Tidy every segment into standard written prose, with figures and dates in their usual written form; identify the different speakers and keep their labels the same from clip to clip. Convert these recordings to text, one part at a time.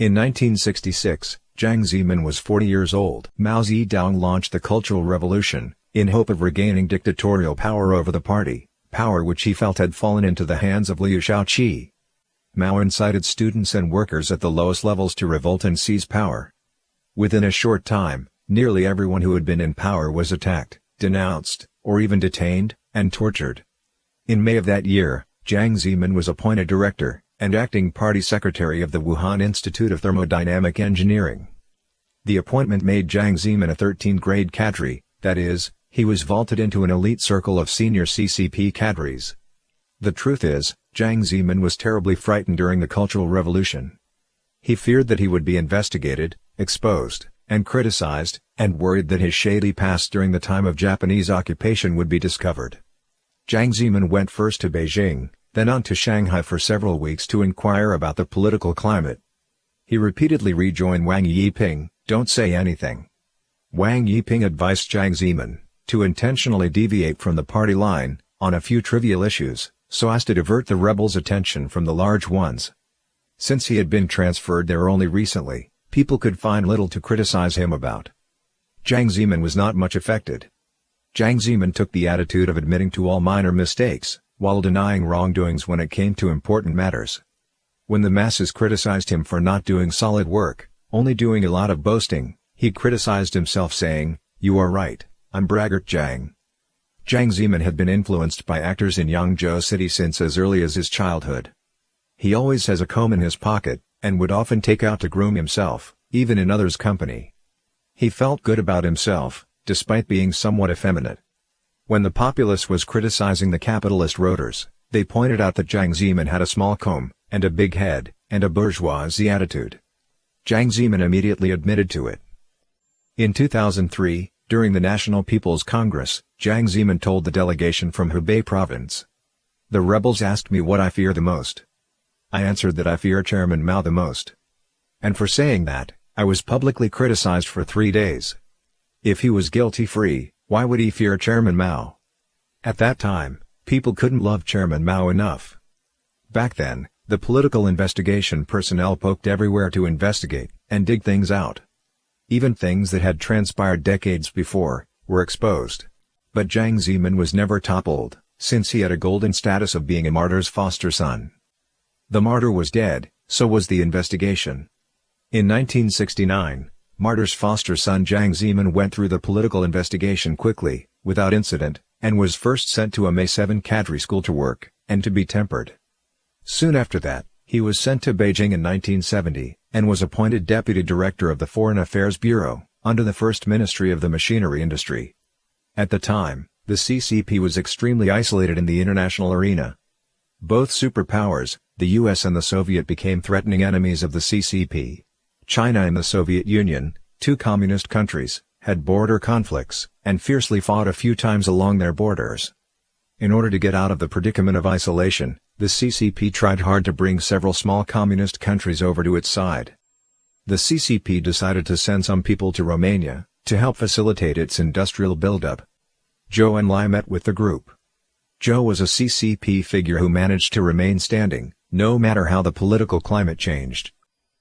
Speaker 1: In 1966, Jiang Zemin was 40 years old. Mao Zedong launched the Cultural Revolution, in hope of regaining dictatorial power over the party, power which he felt had fallen into the hands of Liu Shaoqi. Mao incited students and workers at the lowest levels to revolt and seize power. Within a short time, nearly everyone who had been in power was attacked, denounced, or even detained, and tortured. In May of that year, Jiang Zemin was appointed director and acting party secretary of the Wuhan Institute of Thermodynamic Engineering. The appointment made Jiang Zemin a 13th-grade cadre, that is, he was vaulted into an elite circle of senior CCP cadres. The truth is, Jiang Zemin was terribly frightened during the Cultural Revolution. He feared that he would be investigated, exposed, and criticized, and worried that his shady past during the time of Japanese occupation would be discovered. Jiang Zemin went first to Beijing, then on to Shanghai for several weeks to inquire about the political climate. He repeatedly rejoined Wang Yiping, "Don't say anything." Wang Yiping advised Jiang Zemin to intentionally deviate from the party line on a few trivial issues, so as to divert the rebels' attention from the large ones. Since he had been transferred there only recently, people could find little to criticize him about. Jiang Zemin was not much affected. Jiang Zemin took the attitude of admitting to all minor mistakes, while denying wrongdoings when it came to important matters. When the masses criticized him for not doing solid work, only doing a lot of boasting, he criticized himself saying, "You are right, I'm Braggart Jiang." Jiang Zemin had been influenced by actors in Yangzhou City since as early as his childhood. He always has a comb in his pocket, and would often take out to groom himself, even in others' company. He felt good about himself, despite being somewhat effeminate. When the populace was criticizing the capitalist roaders, they pointed out that Jiang Zemin had a small comb, and a big head, and a bourgeoisie attitude. Jiang Zemin immediately admitted to it. In 2003, during the National People's Congress, Jiang Zemin told the delegation from Hubei province, "The rebels asked me what I fear the most. I answered that I fear Chairman Mao the most. And for saying that, I was publicly criticized for 3 days. If he was guilty-free, why would he fear Chairman Mao?" At that time, people couldn't love Chairman Mao enough. Back then, the political investigation personnel poked everywhere to investigate and dig things out. Even things that had transpired decades before were exposed. But Jiang Zemin was never toppled, since he had a golden status of being a martyr's foster son. The martyr was dead, so was the investigation. In 1969, martyr's foster son Jiang Zemin went through the political investigation quickly, without incident, and was first sent to a May 7 cadre school to work, and to be tempered. Soon after that, he was sent to Beijing in 1970, and was appointed Deputy Director of the Foreign Affairs Bureau, under the First Ministry of the Machinery Industry. At the time, the CCP was extremely isolated in the international arena. Both superpowers, the US and the Soviet, became threatening enemies of the CCP. China and the Soviet Union, two communist countries, had border conflicts, and fiercely fought a few times along their borders. In order to get out of the predicament of isolation, the CCP tried hard to bring several small communist countries over to its side. The CCP decided to send some people to Romania, to help facilitate its industrial buildup. Zhou Enlai met with the group. Zhou was a CCP figure who managed to remain standing, no matter how the political climate changed.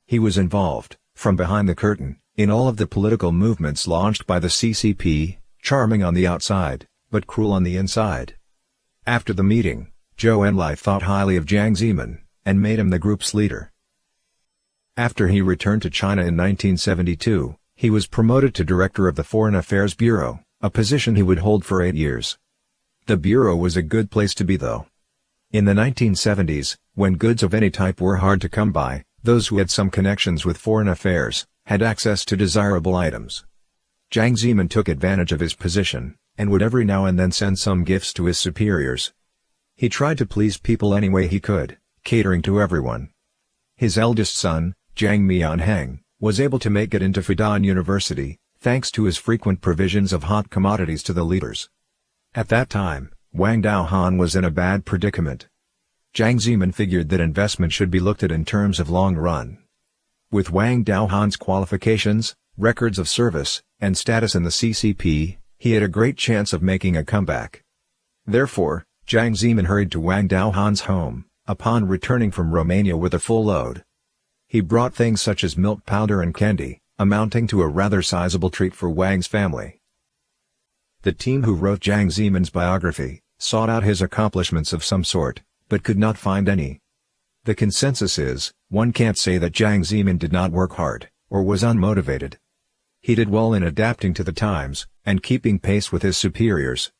Speaker 1: He was involved, from behind the curtain, in all of the political movements launched by the CCP, charming on the outside, but cruel on the inside. After the meeting, Zhou Enlai thought highly of Jiang Zemin, and made him the group's leader. After he returned to China in 1972, he was promoted to Director of the Foreign Affairs Bureau, a position he would hold for 8 years. The bureau was a good place to be though. In the 1970s, when goods of any type were hard to come by, those who had some connections with foreign affairs had access to desirable items. Jiang Zemin took advantage of his position, and would every now and then send some gifts to his superiors. He tried to please people any way he could, catering to everyone. His eldest son, Jiang Mianheng, was able to make it into Fudan University, thanks to his frequent provisions of hot commodities to the leaders. At that time, Wang Daohan was in a bad predicament. Jiang Zemin figured that investment should be looked at in terms of long run. With Wang Daohan's qualifications, records of service, and status in the CCP, he had a great chance of making a comeback. Therefore, Jiang Zemin hurried to Wang Daohan's home, upon returning from Romania with a full load. He brought things such as milk powder and candy, amounting to a rather sizable treat for Wang's family. The team who wrote Jiang Zemin's biography sought out his accomplishments of some sort, but could not find any. The consensus is, one can't say that Jiang Zemin did not work hard, or was unmotivated. He did well in adapting to the times, and keeping pace with his superiors.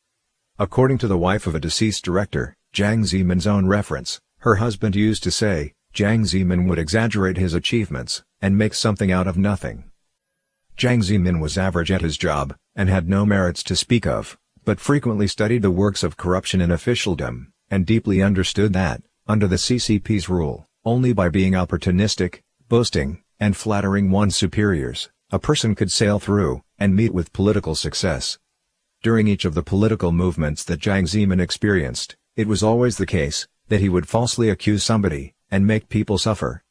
Speaker 1: According to the wife of a deceased director, Jiang Zemin's own reference, her husband used to say, Jiang Zemin would exaggerate his achievements, and make something out of nothing. Jiang Zemin was average at his job, and had no merits to speak of, but frequently studied the works of corruption in officialdom, and deeply understood that, under the CCP's rule, only by being opportunistic, boasting, and flattering one's superiors, a person could sail through, and meet with political success. During each of the political movements that Jiang Zemin experienced, it was always the case, that he would falsely accuse somebody, and make people suffer.